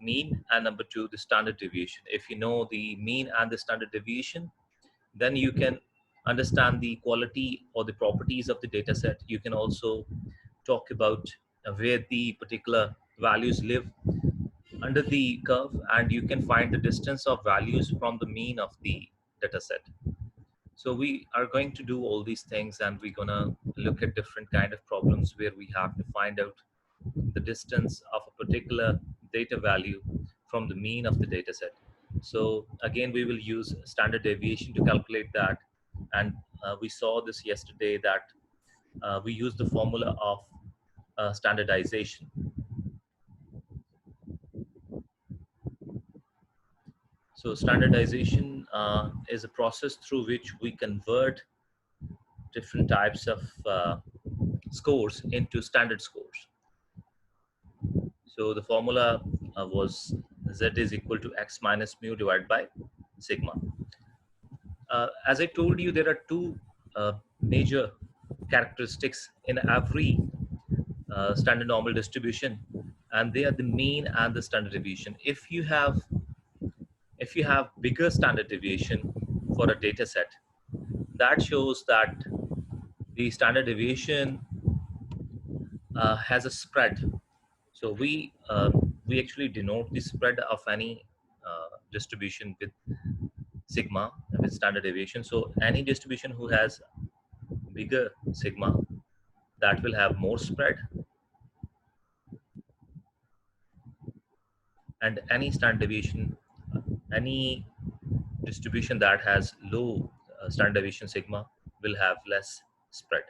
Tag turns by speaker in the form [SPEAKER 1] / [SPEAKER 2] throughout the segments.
[SPEAKER 1] mean, and number two, the standard deviation. If you know the mean and the standard deviation, then you can understand the quality or the properties of the data set. You can also talk about where the particular values live under the curve, and you can find the distance of values from the mean of the data set. So we are going to do all these things, and we're gonna look at different kind of problems where we have to find out the distance of a particular data value from the mean of the data set. So again, we will use standard deviation to calculate that. And we saw this yesterday that we use the formula of standardization. So standardization is a process through which we convert different types of scores into standard scores. So the formula was Z is equal to X minus mu divided by sigma. As I told you, there are two major characteristics in every standard normal distribution, and they are the mean and the standard deviation. If you have bigger standard deviation for a data set, that shows that the standard deviation has a spread. So we actually denote the spread of any distribution with sigma, with standard deviation. So any distribution who has bigger sigma, that will have more spread, and any standard deviation, any distribution that has low standard deviation sigma will have less spread.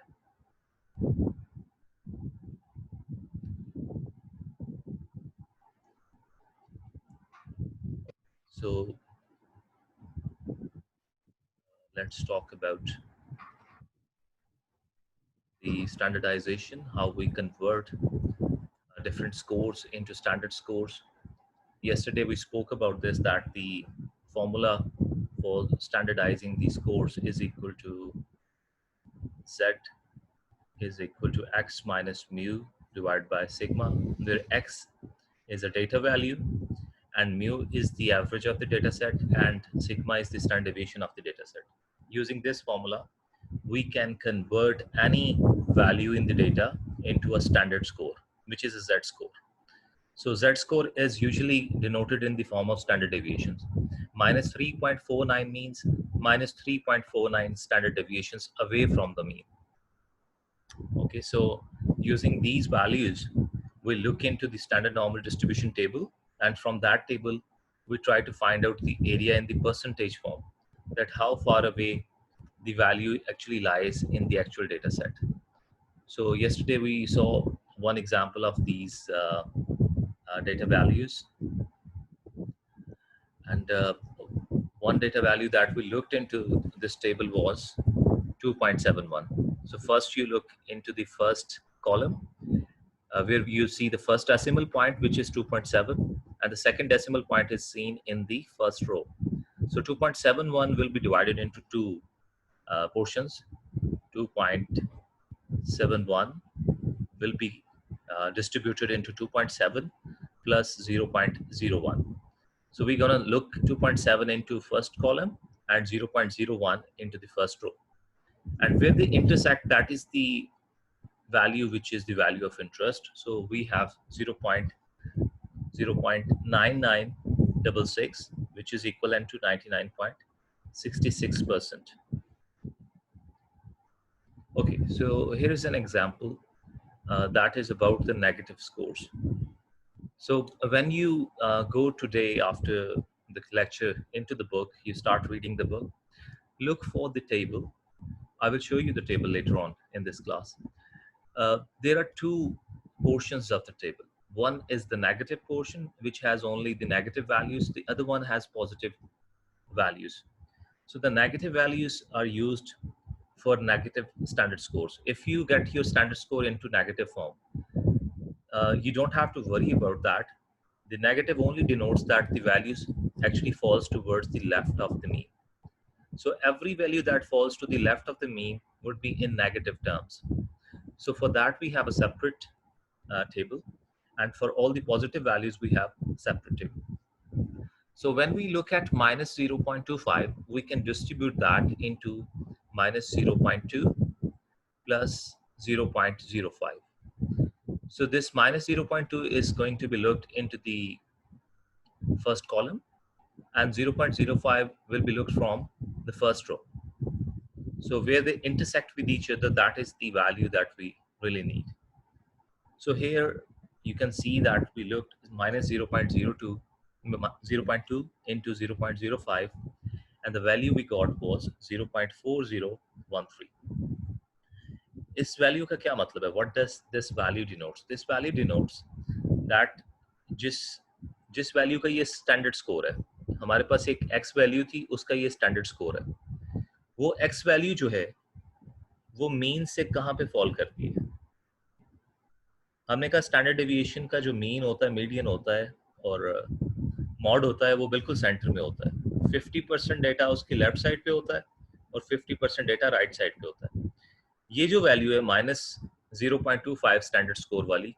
[SPEAKER 1] So let's talk about the standardization, how we convert different scores into standard scores. Yesterday we spoke about this, that the formula for standardizing these scores is equal to Z is equal to X minus mu divided by sigma, where X is a data value and mu is the average of the data set and sigma is the standard deviation of the data set. Using this formula, we can convert any value in the data into a standard score, which is a Z score. So Z score is usually denoted in the form of standard deviations. Minus 3.49 means minus 3.49 standard deviations away from the mean. Okay, so using these values, we look into the standard normal distribution table, and from that table, we try to find out the area in the percentage form, that how far away the value actually lies in the actual data set. So yesterday we saw one example of these data values, and one data value that we looked into this table was 2.71. So first you look into the first column where you see the first decimal point, which is 2.7, and the second decimal point is seen in the first row. So 2.71 will be divided into two portions. 2.71 will be distributed into 2.7 plus 0.01. So we're gonna look 2.7 into first column and 0.01 into the first row. And where they intersect, that is the value which is the value of interest. So we have 0.9966, which is equivalent to 99.66%. Okay, so here is an example that is about the negative scores. So when you go today after the lecture into the book, you start reading the book, look for the table. I will show you the table later on in this class. There are two portions of the table. One is the negative portion, which has only the negative values. The other one has positive values. So the negative values are used for negative standard scores. If you get your standard score into negative form, you don't have to worry about that. The negative only denotes that the values actually falls towards the left of the mean. So every value that falls to the left of the mean would be in negative terms. So for that, we have a separate table. and for all the positive values we have separate table. So when we look at minus 0.25, we can distribute that into minus 0.2 plus 0.05. So this minus 0.2 is going to be looked into the first column, and 0.05 will be looked from the first row. So where they intersect with each other, that is the value that we really need. So here you can see that we looked minus 0.02 into 0.05, and the value we got was 0.4013. इस value का क्या मतलब है? What does this value denotes? This value denotes that जिस value का ये standard score है, हमारे पास एक x वैल्यू थी, उसका ये स्टैंडर्ड स्कोर है, वो x वैल्यू जो है वो मीन से कहाँ पे फॉल करती है? हमने कहा स्टैंडर्ड डेविएशन का जो मीन होता है, मीडियन होता है और मॉड होता है, वो बिल्कुल सेंटर में होता है। 50% डेटा उसकी लेफ्ट साइड पे होता है और 50% डेटा राइट साइड पे होता है। ये जो वैल्यू है माइनस 0.25 स्टैंडर्ड स्कोर वाली,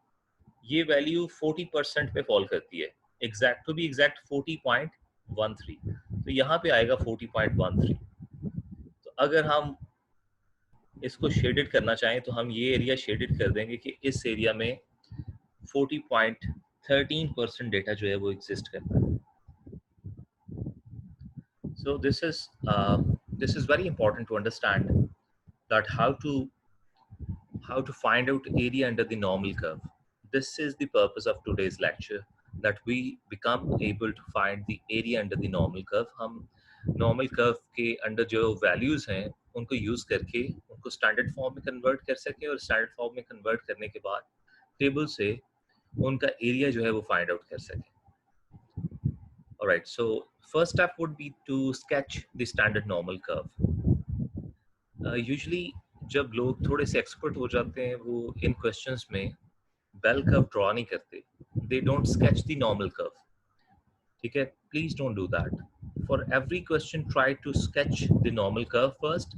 [SPEAKER 1] ये वैल्यू 40% पे फॉल करती है, एग्जैक्ट टू बी एग्जैक्ट 40.13। तो यहाँ पे आएगा 40.13। तो अगर हम इसको शेडेड करना चाहें तो हम ये एरिया शेडेड कर देंगे कि इस एरिया में 40.13% डेटा जो है वो एग्जिस्ट करता है। So this is very important to understand that how to find out area under the normal curve. This is the purpose of today's lecture, that we become able to find the area under the normal curve. हम normal curve के under जो values हैं उनको use करके उनको standard form में convert कर सके और स्टैंडर्ड फॉर्म में कन्वर्ट करने के बाद टेबल से उनका एरिया जो है वो फाइंड आउट कर सके. Alright, so first step would be to sketch the standard normal curve. Usually जब लोग थोड़े से एक्सपर्ट हो जाते हैं वो इन क्वेश्चंस में बेल कर्व ड्रॉ नहीं करते. They don't sketch the normal curve. ठीक है, please don't do that. For every question, try to sketch the normal curve first.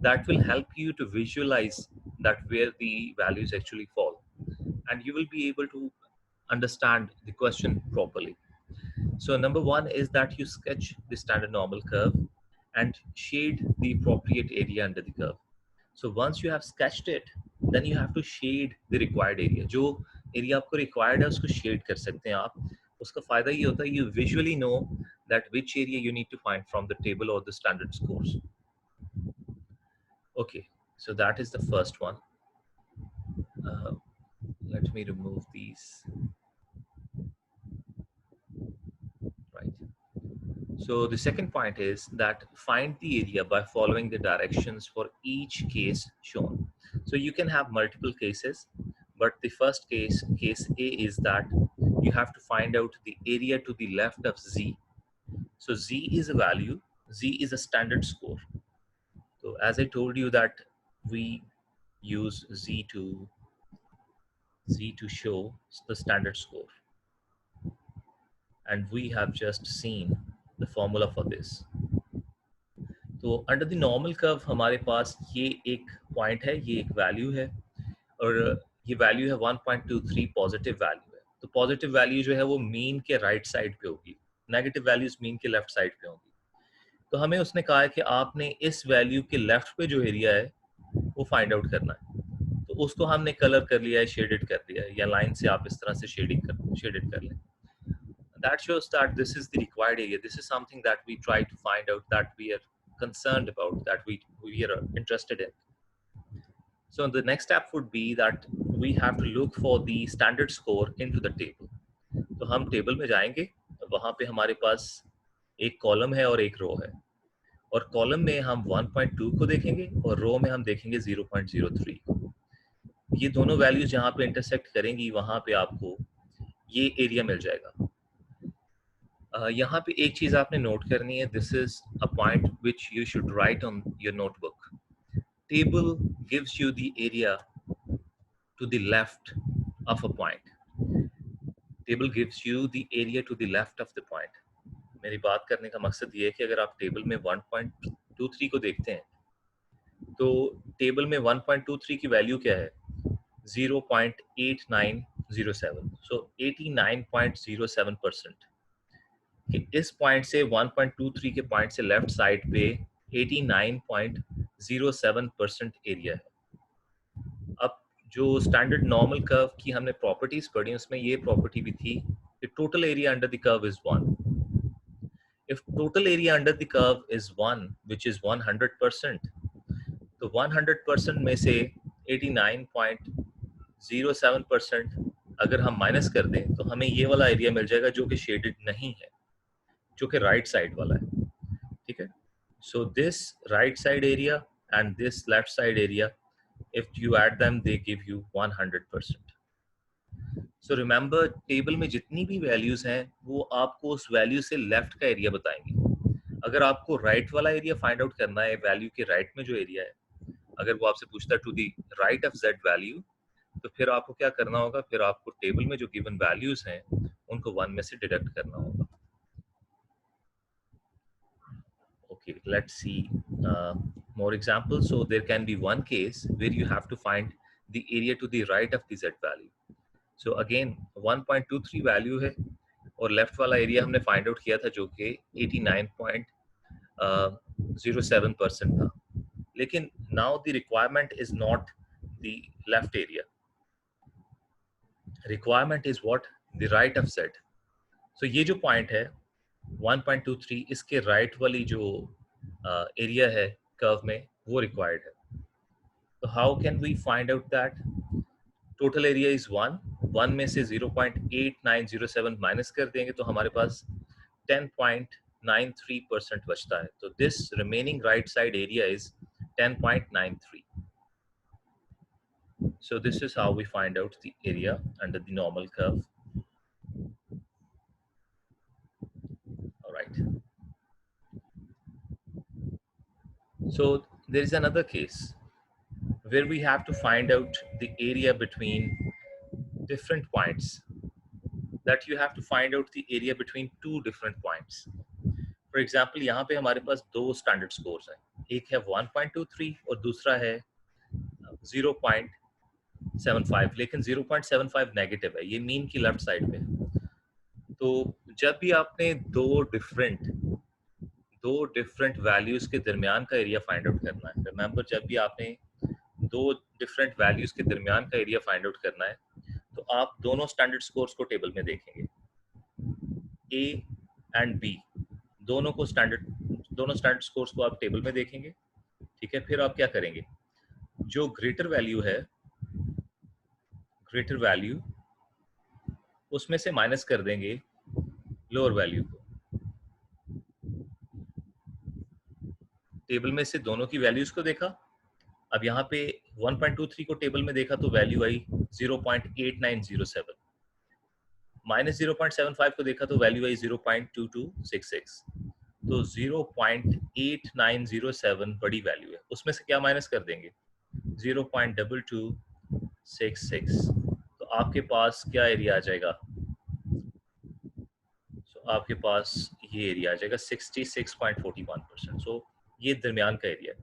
[SPEAKER 1] That will help you to visualize that where the values actually fall, and you will be able to understand the question properly. So number one is that you sketch the standard normal curve and shade the appropriate area under the curve. So once you have sketched it, then you have to shade the required area. जो area आपको required है उसको shade कर सकते हैं आप. उसका फायदा ये होता है you visually know that which area you need to find from the table or the standard scores. Okay, so that is the first one. Let me remove these. Right. So the second point is that find the area by following the directions for each case shown. So you can have multiple cases, but the first case, case A, is that you have to find out the area to the left of Z. So Z is a value, Z is a standard score. So as I told you that we use Z to show the standard score. And we have just seen the formula for this. तो under the normal curve हमारे पास ये एक point है, ये एक value है और ये वैल्यू है 1.23 पॉजिटिव वैल्यू है. तो पॉजिटिव वैल्यू जो है वो मीन के राइट साइड पे होगी, नेगेटिव वैल्यूज मीन के लेफ्ट साइड पे होगी. तो हमें उसने कहा है कि आपने इस वैल्यू के लेफ्ट पे जो एरिया है वो फाइंड आउट करना है. तो उसको हमने कलर कर लिया है, शेडेड कर लिया है, या लाइन से आप इस तरह से शेडेड कर लें. That shows that this is the required area. This is something that we try to find out, that we are concerned about, that we are interested in. So the next step would be that we have to look for the standard score into the table. तो हम table में जाएंगे, वहाँ पे हमारे पास एक column है और एक रो है, और कॉलम में हम 1.2 को देखेंगे और रो में हम देखेंगे 0.03 को. ये दोनों वैल्यूज जहाँ पे इंटरसेक्ट करेंगी वहाँ पे आपको ये एरिया मिल जाएगा. यहाँ पे एक चीज आपने नोट करनी है. This is a point which you should write on your notebook. Table gives you the area to the left of a point. Table gives you the area to the left of the point. मेरी बात करने का मकसद ये है कि अगर आप टेबल में 1.23 को देखते हैं तो टेबल में 1.23 की वैल्यू क्या है? 0.89 0.07, so 89.07%। इस पॉइंट से 1.23 के पॉइंट से लेफ्ट साइड पे 89.07% एरिया है। अब जो स्टैंडर्ड नॉर्मल कर्व की हमने प्रॉपर्टीज पढ़ी उसमें ये प्रॉपर्टी भी थी कि total area under the curve is 1। If total area under the curve is 1 which is 100%, तो 100% में से 89.07% अगर हम माइनस कर दें तो हमें ये वाला एरिया मिल जाएगा जो कि शेडेड नहीं है, जो कि राइट साइड वाला है। ठीक है, so this right side area and this left side area, if you add them they give you 100%। so remember table में जितनी भी वैल्यूज हैं वो आपको उस वैल्यू से लेफ्ट का एरिया बताएंगे। अगर आपको राइट वाला एरिया फाइंड आउट करना है, वैल्यू के राइट में जो एरिया है, अगर वो आपसे पूछता है to the right of z value, तो फिर आपको क्या करना होगा, फिर आपको टेबल में जो गिवन वैल्यूज हैं उनको 1 में से डिडक्ट करना होगा। Okay, let's see more examples. So there can be one case where you have to find the area to the right of the z value. So again 1.23 value है और left वाला area हमने find out किया था जो कि 89.07% था। लेकिन now the requirement is not the left area, requirement is what, the right of z। सो ये जो पॉइंट है 1.23, इसके राइट वाली जो एरिया है कर्व में वो रिक्वायर्ड है। तो how can we find out that? Total area is 1 में से 0.8907 माइनस कर देंगे तो हमारे पास 10.93% बचता है। तो this remaining right side area is 10.93। So this is how we find out the area under the normal curve. All right. So there is another case where we have to find out the area between different points, that you have to find out the area between two different points. For example, यहाँ पे हमारे पास दो standard scores हैं, एक है 1.23 और दूसरा है 0.75, लेकिन 0.75 नेगेटिव है, ये मीन की लेफ्ट साइड पे। तो जब भी आपने दो डिफरेंट वैल्यूज के दरमियान का एरिया फाइंड आउट करना है, रिमेंबर जब भी आपने दो डिफरेंट वैल्यूज के दरमियान का एरिया फाइंड आउट करना है तो आप दोनों स्टैंडर्ड स्कोर्स को टेबल में देखेंगे, ए एंड बी, दोनों स्टैंडर्ड स्कोर्स को आप टेबल में देखेंगे। ठीक है, फिर आप क्या करेंगे, जो ग्रेटर वैल्यू उसमें से माइनस कर देंगे लोअर वैल्यू को। टेबल में से दोनों की वैल्यूज को देखा, अब यहाँ पे 1.23 को टेबल में देखा तो वैल्यू आई 0.8907, माइनस 0.75 को देखा तो वैल्यू आई 0.2266। तो 0.8907 बड़ी वैल्यू है, उसमें से क्या माइनस कर देंगे, 0.2266। तो आपके पास क्या एरिया आ जाएगा, आपके पास ये एरिया आ जाएगा 66.41%। सो ये दरमियान का एरिया है।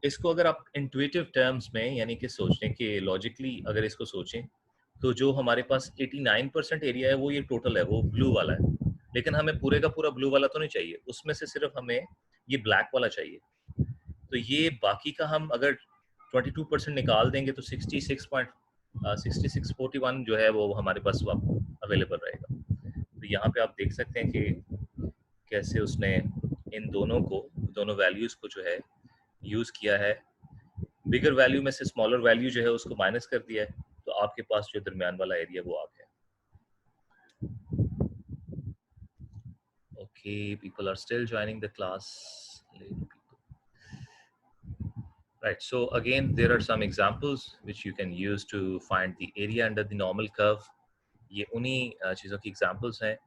[SPEAKER 1] इसको अगर आप इंट्यूटिव टर्म्स में यानी कि सोचने के लॉजिकली अगर इसको सोचें तो जो हमारे पास 89% एरिया है वो ये टोटल है, वो ब्लू वाला है, लेकिन हमें पूरे का पूरा ब्लू वाला तो नहीं चाहिए, उसमें से सिर्फ हमें ये ब्लैक वाला चाहिए। तो ये बाकी का हम अगर 22% निकाल देंगे तो 66.41 जो है वो हमारे पास अवेलेबल रहेगा। तो यहाँ पे आप देख सकते हैं कि कैसे उसने इन दोनों वैल्यूज को जो है यूज किया है, बिगर वैल्यू में से स्मॉलर वैल्यू जो है उसको माइनस कर दिया है, तो आपके पास जो दरमियान वाला एरिया वो आ गया। Okay, people are still joining the class, right? So again there are some examples which you can use to find the area under the normal curve. ये उन्हीं चीज़ों की examples हैं।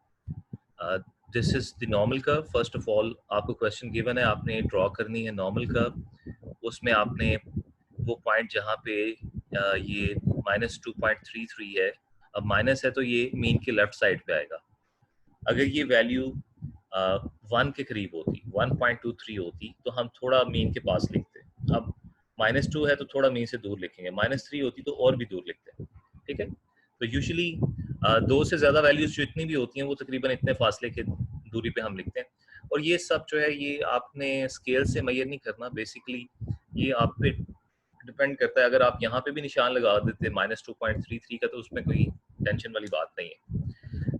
[SPEAKER 1] This is the normal curve. First of all आपको question given है, आपने draw करनी है normal curve, उसमें आपने वो पॉइंट जहाँ पे ये -2.33 है, अब माइनस है तो ये मीन के लेफ्ट साइड पे आएगा। अगर ये वैल्यू 1 के करीब होती, 1.23 होती, तो हम थोड़ा मीन के पास लिखते। अब -2 है तो थोड़ा मीन से दूर लिखेंगे, -3 होती तो और भी दूर लिखते हैं। ठीक है, तो यूजुअली दो से ज़्यादा वैल्यूज जो इतनी भी होती हैं वो तकरीबन इतने फासले के दूरी पे हम लिखते हैं। और ये सब जो है ये आपने स्केल से मेजर नहीं करना, बेसिकली ये आप पे डिपेंड करता है। अगर आप यहाँ पे भी निशान लगा देते -2.33 का तो उसमें कोई टेंशन वाली बात नहीं है,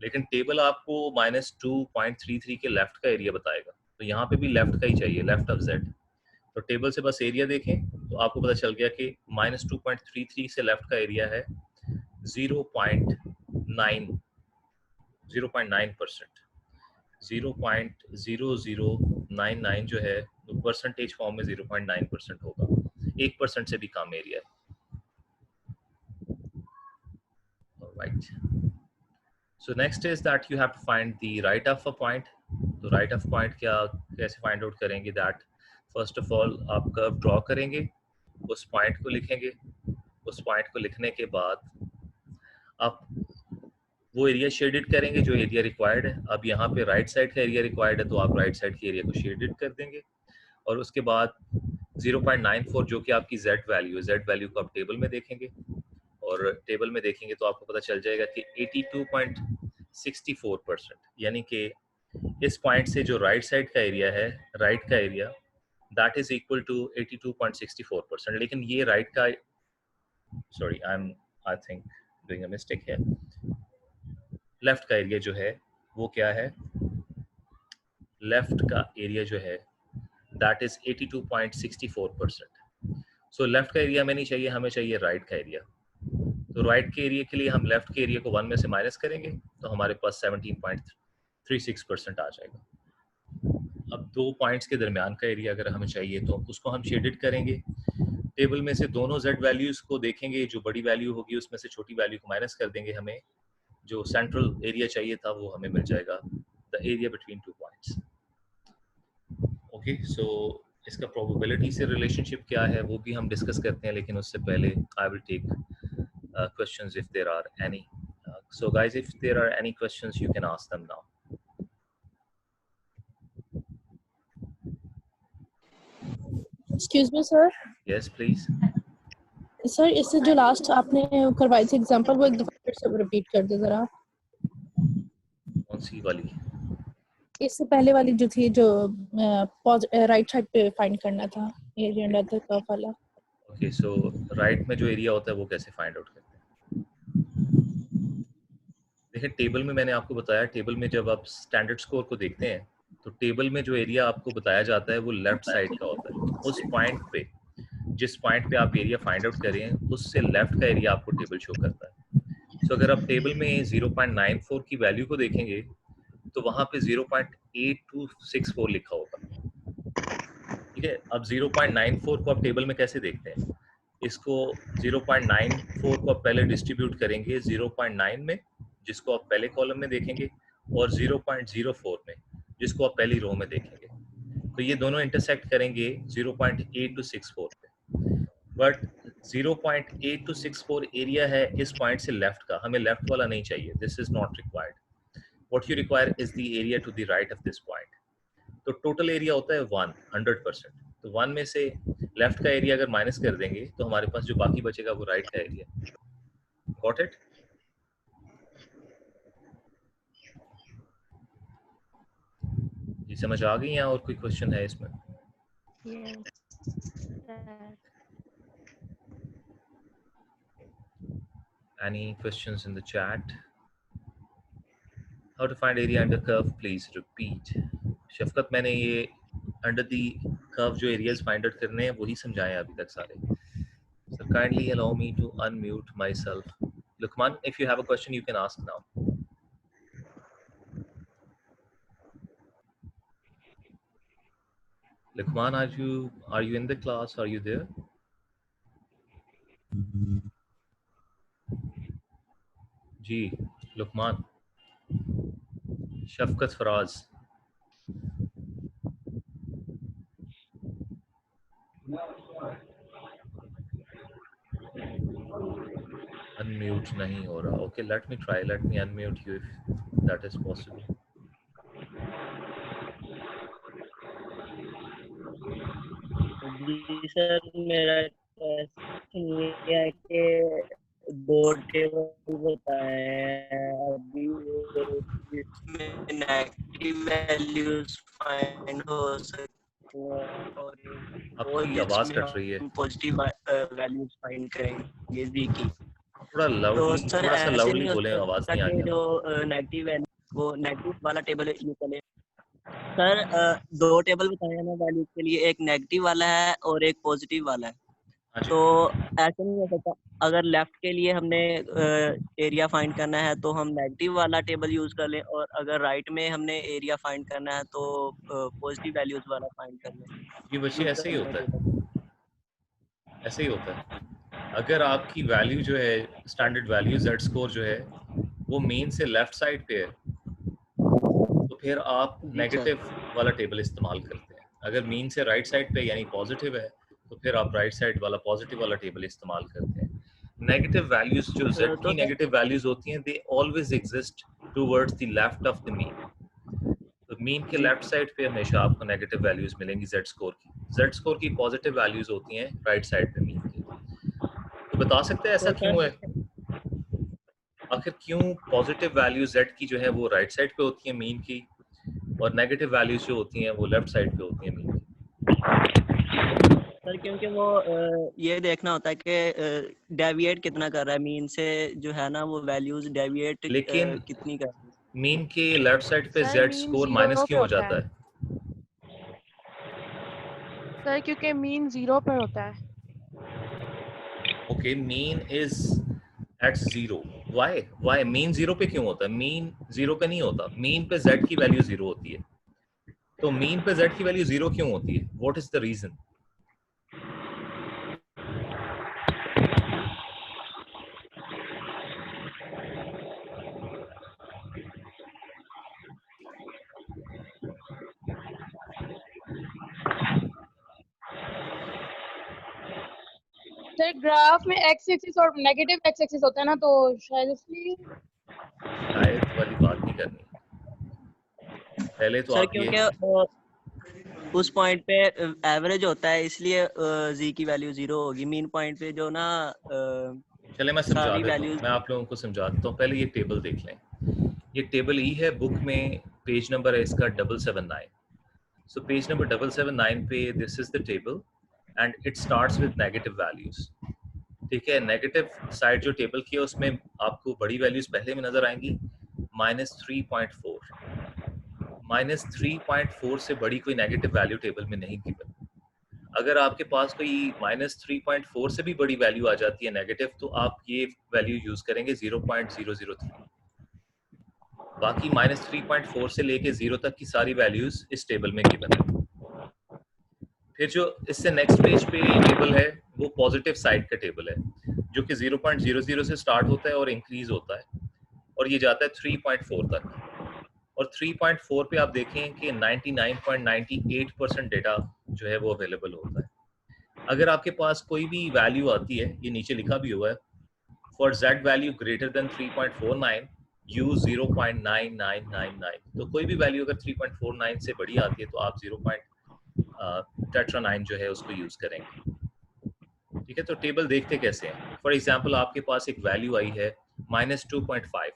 [SPEAKER 1] लेकिन टेबल आपको -2.33 के लेफ्ट का एरिया बताएगा, तो यहाँ पे भी लेफ्ट का ही चाहिए, लेफ्ट ऑफ जेड। तो टेबल से बस एरिया देखें तो आपको पता चल गया कि -2.33 से लेफ्ट का एरिया है 0.9%। 0.0099 जो है वो परसेंटेज फॉर्म में 0.9% होगा, 1% से भी कम एरिया है। Right. So next is that you have to find the right of a point. तो right of point क्या कैसे find out करेंगे? that first of all आप कर्व ड्रॉ करेंगे, उस पॉइंट को लिखेंगे, उस पॉइंट को लिखने के बाद आप वो एरिया शेडेड करेंगे जो एरिया रिक्वायर्ड है। अब यहाँ पे राइट साइड का एरिया रिक्वायर्ड है तो आप राइट साइड के एरिया को शेडेड कर देंगे, और उसके बाद 0.94 जो कि आपकी जेड वैल्यू है, जेड वैल्यू को आप टेबल में देखेंगे, और टेबल में देखेंगे तो आपको पता चल जाएगा कि 82.64%, यानी कि इस पॉइंट से जो राइट साइड का एरिया है, राइट का area, that is equal to 82.64%। लेकिन ये राइट का, sorry I think doing a mistake है, लेफ्ट का एरिया जो है वो क्या है, लेफ्ट का एरिया जो है दैट इज 82.64%। सो लेफ्ट का एरिया हमें नहीं चाहिए, हमें चाहिए राइट का एरिया। तो राइट के एरिया के लिए हम लेफ्ट के एरिया को 1 में से माइनस करेंगे तो हमारे पास 17.36% आ जाएगा। अब दो पॉइंट्स के दरमियान का एरिया अगर हमें चाहिए तो उसको हम शेडेड करेंगे, टेबल में से दोनों जेड वैल्यूज को देखेंगे, जो बड़ी वैल्यू होगी उसमें से छोटी वैल्यू को माइनस कर देंगे, हमें जो सेंट्रल एरिया चाहिए था वो हमें मिल जाएगा, the area between two points. Okay, so इसका प्रोबेबिलिटी से रिलेशनशिप क्या है वो भी हम डिस्कस करते हैं, लेकिन उससे पहले I will take questions if there are any. So guys, if there are any questions you can ask them now.
[SPEAKER 2] Excuse me, sir.
[SPEAKER 1] Yes, please.
[SPEAKER 2] Sir इससे जो लास्ट आपने करवाई थी एग्जांपल वो एक दफा फिर से रिपीट कर दे जरा।
[SPEAKER 1] कौन सी वाली?
[SPEAKER 2] इससे पहले वाली जो थी, जो राइट साइड पे फाइंड करना था एरिया अंडर द कर्व वाला।
[SPEAKER 1] ओके, सो राइट में जो एरिया होता है वो कैसे फाइंड आउट करते हैं? देखिए टेबल में मैंने आपको बताया, टेबल में जब आप स्टैंडर्ड स्कोर को देखते हैं तो टेबल में जो एरिया आपको बताया जाता है वो लेफ्ट साइड का होता है। उस पॉइंट पे, जिस पॉइंट पे आप एरिया फाइंड आउट कर रहे हैं उससे लेफ्ट का एरिया आपको टेबल शो करता है। सो अगर आप टेबल में 0.94 की वैल्यू को देखेंगे तो वहां पे 0.8264 लिखा होगा। ठीक है, अब 0.94 को आप टेबल में कैसे देखते हैं? इसको 0.94 को आप पहले डिस्ट्रीब्यूट करेंगे 0.9 में, जिसको आप पहले कॉलम में देखेंगे, और 0.04 में, जिसको आप पहली रो में देखेंगे। तो ये दोनों इंटरसेक्ट करेंगे 0.8264 पे। बट 0.8264 एरिया है इस पॉइंट से लेफ्ट का, हमें लेफ्ट वाला नहीं चाहिए, this is not required. What you require is the area to the right of this point. तो टोटल एरिया होता है 100%। तो 1 में से लेफ्ट का एरिया अगर माइनस कर देंगे तो हमारे पास जो बाकी बचेगा वो राइट का एरिया। Got it? जी समझ आ गई? या और कोई क्वेश्चन है इसमें? Any questions in the chat? How to find area under curve, please repeat. शफकत, मैंने ये अंडर दी कर्व जो एरियाज फाइंड आउट करने हैं वही समझाए अभी तक सारे। So kindly allow me to unmute myself. Lukman, if you have a question you can ask now. Lukman, are you in the class? Are you there? जी Luqman, Shafqat Faraz, unmute नहीं हो रहा। Okay, let me try, let me unmute you if that is possible.
[SPEAKER 3] जी sir, मेरा question ये है कि दो टेबल बताए हैं अभी, इसमें नेगेटिव वैल्यूज फाइंड हो सकती हैं और और
[SPEAKER 1] आपकी आवाज
[SPEAKER 3] जिसमें
[SPEAKER 1] कट रही है,
[SPEAKER 3] हम पॉजिटिव वैल्यूज फाइंड करेंगे जी की।
[SPEAKER 1] थोड़ा
[SPEAKER 3] तो
[SPEAKER 1] लाउडली,
[SPEAKER 3] सर
[SPEAKER 1] थोड़ा सा
[SPEAKER 3] ऐसे
[SPEAKER 1] लाउडली
[SPEAKER 3] नहीं हो
[SPEAKER 1] बोलें, आवाज
[SPEAKER 3] सकता
[SPEAKER 1] नहीं आ रही
[SPEAKER 3] कि जो
[SPEAKER 1] आपकी।
[SPEAKER 3] नेगेटिव वैल्यू वो नेगेटिव वाला टेबल यूज करें। सर दो टेबल बताए हैं ना वैल्यूज के लिए, एक नेगेटिव वाला है और एक पॉजिटिव वाला है।
[SPEAKER 1] हाँ जी।
[SPEAKER 3] तो ऐसे नहीं हो सकता, अगर लेफ्ट के लिए हमने एरिया फाइंड करना है तो हम नेगेटिव वाला टेबल यूज कर लें, और अगर राइट में हमने एरिया फाइंड करना है तो पॉजिटिव वैल्यूज वाला फाइंड कर लें।
[SPEAKER 1] ये बच्चे
[SPEAKER 3] यूज
[SPEAKER 1] ऐसे ही
[SPEAKER 3] कर लें
[SPEAKER 1] होता
[SPEAKER 3] टेबल।
[SPEAKER 1] है, ऐसे ही होता है। अगर आपकी वैल्यू जो है, स्टैंडर्ड वैल्यू जेड स्कोर जो है वो मेन से लेफ्ट साइड पे है, तो फिर आप
[SPEAKER 3] जी सर।
[SPEAKER 1] नेगेटिव वाला टेबल इस्तेमाल करते हैं। अगर मीन से राइट साइड पे यानी पॉजिटिव है, तो फिर आप राइट साइड वाला पॉजिटिव वाला टेबल इस्तेमाल करते हैं। नेगेटिव वैल्यूज जो जेड
[SPEAKER 3] तो
[SPEAKER 1] की नेगेटिव वैल्यूज होती हैं, they always exist towards the left of the mean. तो मीन के
[SPEAKER 3] जी
[SPEAKER 1] लेफ्ट साइड पे हमेशा आपको नेगेटिव वैल्यूज मिलेंगी जेड स्कोर की। जेड स्कोर की पॉजिटिव वैल्यूज होती हैं राइट साइड पे मीन के। तो बता सकते हैं ऐसा
[SPEAKER 3] तो
[SPEAKER 1] क्यों
[SPEAKER 3] सर
[SPEAKER 1] है? आखिर क्यों पॉजिटिव वैल्यू जेड की जो है वो राइट साइड पे होती है मीन की, और नेगेटिव वैल्यूज जो होती हैं वो लेफ्ट साइड पे होती हैं मीन की?
[SPEAKER 3] सर क्योंकि वो ये देखना होता है कि डेविएट कितना कर रहा है मीन से, जो है ना वो वैल्यूज डेविएट
[SPEAKER 1] लेकिन
[SPEAKER 3] कितनी कर रही है।
[SPEAKER 1] मीन के लेफ्ट साइड पे
[SPEAKER 4] sir
[SPEAKER 1] Z
[SPEAKER 4] mean
[SPEAKER 1] score
[SPEAKER 4] zero
[SPEAKER 1] minus
[SPEAKER 4] पे
[SPEAKER 1] क्यों हो
[SPEAKER 4] होता है
[SPEAKER 1] जाता है?
[SPEAKER 4] सर, क्योंकि मीन 0 पर होता है।
[SPEAKER 1] Okay, mean is at zero. Y mean zero पे क्यों होता है? मीन जीरो पे नहीं होता, मीन पे जेड की वैल्यू जीरो होती है। तो मीन पे जेड की वैल्यू जीरो क्यों होती है? What is the reason?
[SPEAKER 2] Sir graph में एक्स एक्सिस और नेगेटिव एक्स एक्सिस होता है ना, तो शायद इसलिए।
[SPEAKER 1] शायद वाली बात नहीं करनी, पहले तो
[SPEAKER 3] सर
[SPEAKER 1] आप ये।
[SPEAKER 3] क्योंकि उस पॉइंट पे एवरेज होता है, इसलिए जी की वैल्यू 0 होगी। मीन पॉइंट पे जो ना
[SPEAKER 1] चले मैं समझा
[SPEAKER 3] सारी
[SPEAKER 1] देता हूँ,
[SPEAKER 3] वैल्यूज।
[SPEAKER 1] मैं आप लोगों को समझा देता हूँ। पहले ये टेबल देख लें। ये टेबल ई है, बुक में पेज नंबर है इसका 779। सो पेज नंबर 779 पे this is the table and it starts with negative values. ठीक है, नेगेटिव साइड जो टेबल की है उसमें आपको बड़ी वैल्यूज पहले में नजर आएंगी, -3.4। -3.4 से बड़ी कोई नेगेटिव वैल्यू टेबल में नहीं गिवन। अगर आपके पास कोई -3.4 से भी बड़ी वैल्यू आ जाती है नेगेटिव, तो आप ये वैल्यू यूज करेंगे 0.003। बाकी -3.4 से लेके 0 तक की सारी वैल्यूज इस टेबल में गिवन है। फिर जो इससे नेक्स्ट पेज पे टेबल है वो पॉजिटिव साइड का टेबल है, जो कि 0.00 से स्टार्ट होता है और इंक्रीज होता है, और ये जाता है 3.4 तक। और 3.4 पे आप देखें कि 99.98% डेटा जो है वो अवेलेबल होता है। अगर आपके पास कोई भी वैल्यू आती है, ये नीचे लिखा भी हुआ है, for z value greater than 3.49 use 0.9999। तो कोई भी वैल्यू अगर 3.49 से बड़ी आती है तो आप 0.9 जो है उसको यूज करेंगे। ठीक है, तो टेबल देखते कैसे हैं। फॉर एग्जाम्पल आपके पास एक वैल्यू आई है -2.5,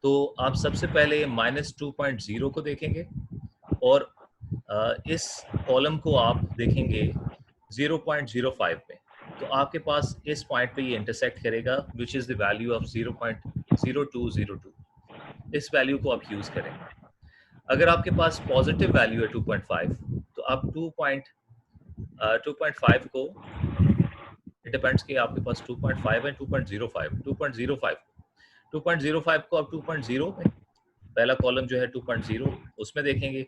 [SPEAKER 1] तो आप सबसे पहले -2.0 को देखेंगे और इस कॉलम को आप देखेंगे 0.05 में। तो आपके पास इस पॉइंट पे ये इंटरसेक्ट करेगा, which is the value of 0.0202। इस वैल्यू को आप यूज करेंगे। अगर आपके पास पॉजिटिव वैल्यू है 2.5, तो आप 2.5 को, इट डिपेंड्स कि आपके पास 2.5 है 2.05 2.05 को आप 2.0 में, पहला कॉलम जो है 2.0 उसमें देखेंगे,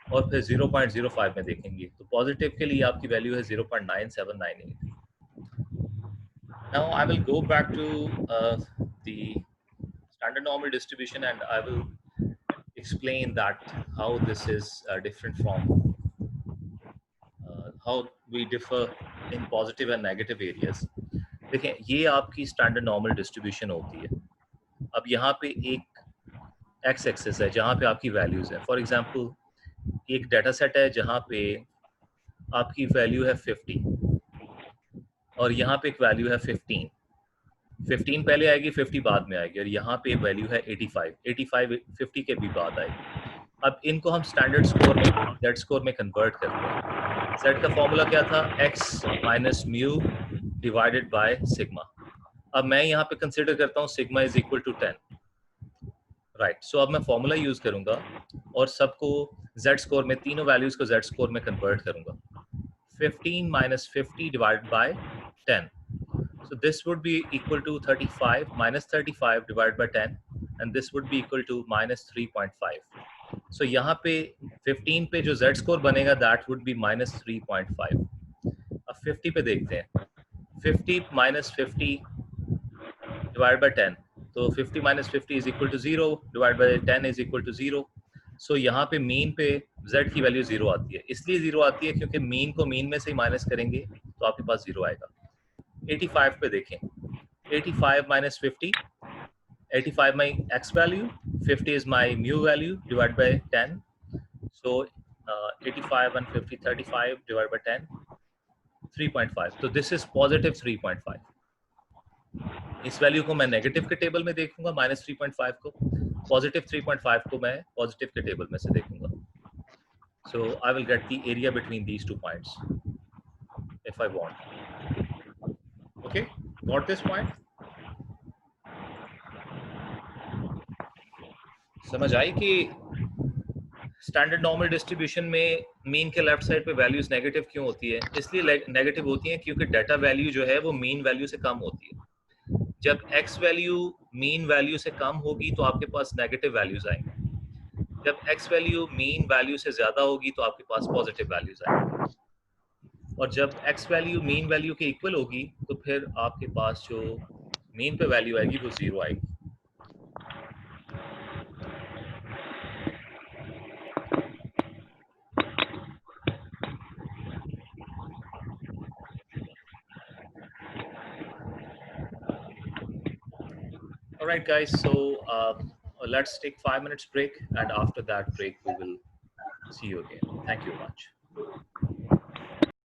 [SPEAKER 1] और फिर 0.05 में देखेंगे। तो पॉजिटिव के लिए आपकी वैल्यू है 0.9798। Now I will go back to the standard normal distribution and I will explain that how this is different from how we differ in positive and negative areas. देखें, ये आपकी स्टैंडर्ड नॉर्मल डिस्ट्रीब्यूशन होती है। अब यहाँ पे एक x axis है जहाँ पे आपकी वैल्यूज है। फॉर एग्जांपल एक डाटा सेट है जहाँ पे आपकी वैल्यू है 50 और यहाँ पे एक वैल्यू है 15। 15 पहले आएगी, 50 बाद में आएगी, और यहाँ पे वैल्यू है 85, 85 50 के भी बाद आएगी। अब इनको हम स्टैंडर्ड स्कोर में, जेड स्कोर में कन्वर्ट करते हैं। जेड का फॉर्मूला क्या था? x minus mu divided by sigma. अब मैं यहाँ पे कंसिडर करता हूँ sigma is equal to 10, right. So अब मैं फॉर्मूला यूज करूंगा और सबको जेड स्कोर में, तीनों वैल्यूज को जेड स्कोर में कन्वर्ट करूंगा। 15 minus 50 divided by 10. So this would be equal to 35 minus 35 divided by 10, and this would be equal to minus 3.5. So यहाँ पे 15 पे जो Z score बनेगा that would be minus 3.5. अब 50 पे देखते हैं, 50 minus 50 divided by 10. तो 50 minus 50 is equal to 0, divided by 10 is equal to 0. So यहाँ पे मीन पे z की वैल्यू 0 आती है। इसलिए 0 आती है क्योंकि मीन को मीन में से ही माइनस करेंगे तो आपके पास 0 आएगा। 85 पे देखें, 85 minus 50, 85 my x value, 50 is my mu value divided by 10. So 85 and 50, 35 divided by 10, 3.5. So this is positive 3.5. इस वैल्यू को मैं नेगेटिव के टेबल में देखूंगा, माइनस 3.5 को, पॉजिटिव 3.5 को मैं पॉजिटिव के टेबल में से देखूंगा। So I will get the area between these 2 points if I want. Okay, got this point? समझ आई कि स्टैंडर्ड नॉर्मल डिस्ट्रीब्यूशन में मीन के लेफ्ट साइड पे वैल्यूज नेगेटिव क्यों होती है? इसलिए नेगेटिव होती हैं क्योंकि डाटा वैल्यू जो है वो मीन वैल्यू से कम होती है। जब x वैल्यू मीन वैल्यू से कम होगी तो आपके पास नेगेटिव वैल्यूज आएंगे। जब x वैल्यू मीन वैल्यू से ज्यादा होगी तो आपके पास पॉजिटिव वैल्यूज आएंगे। और जब x वैल्यू मीन वैल्यू के इक्वल होगी तो फिर आपके पास जो मीन पे वैल्यू आएगी वो 0 आएगी। All right, guys. So let's take 5 minutes break, and after that break, we will see you again. Thank you much.